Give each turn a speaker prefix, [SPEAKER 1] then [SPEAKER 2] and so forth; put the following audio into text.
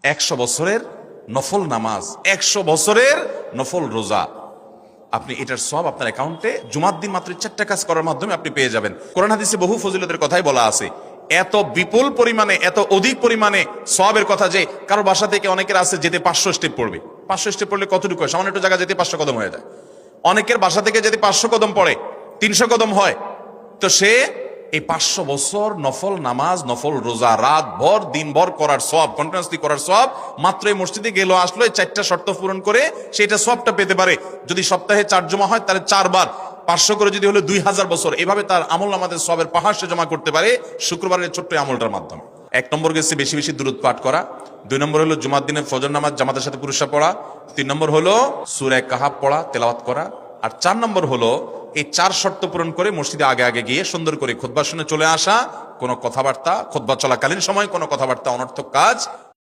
[SPEAKER 1] 100 বছরের নফল নামাজ, 100 বছরের নফল রোজা, আপনি এটার সব আপনার অ্যাকাউন্টে জুমার দিন মাত্র 4টা কাজ করার মাধ্যমে আপনি পেয়ে যাবেন। কোরআন হাদিসে বহু ফজিলতের কথাই বলা আছে। এত বিপুল পরিমাণে, এত অধিক পরিমাণে সওয়াবের কথা যে কারো বাসা থেকে অনেকের আছে যেতে 500 স্টেপ পড়বে। 500 স্টেপ পড়লে কতটুকু হয়? সামান্য একটু জায়গা যেতে 500 কদম হয়ে যায়। অনেকের বাসা থেকে যদি 500 কদম পড়ে 300 কদম হয়, তো সে এই 500 বছর নফল নামাজ, নফল রোজা, রাত ভর দিন ভর করার সওয়াব, কন্টিনিউয়াসলি করার সওয়াব মাত্র এই মসজিদে গেল আসলো, এই 4টা শর্ত পূরণ করে সেটা সওয়াবটা পেতে পারে। যদি সপ্তাহে 4 জমা হয় তাহলে 4 বার, 500 করে যদি হলো 2000 বছর, এভাবে তার আমল আমাদের সওয়াবের পাহাড় সে জমা করতে পারে শুক্রবারের ছোট্ট আমলটার মাধ্যমে। 1 নম্বর গেছে বেশি বেশি দুরূদ পাঠ করা, 2 নম্বর হলো জুমার দিনে ফজর নামাজ জামাতের সাথে পুরুষরা পড়া, 3 নম্বর হলো সূরা কাহাফ পড়া, তেলাওয়াত করা, আর 4 নম্বর হলো এই 4 শর্ত পূরণ করে মসজিদে আগে আগে গিয়ে সুন্দর করে খুতবা শুনে চলে আসা। কোনো কথাবার্তা, খুতবা চলাকালীন সময় কোনো কথাবার্তা, অনর্থক কাজ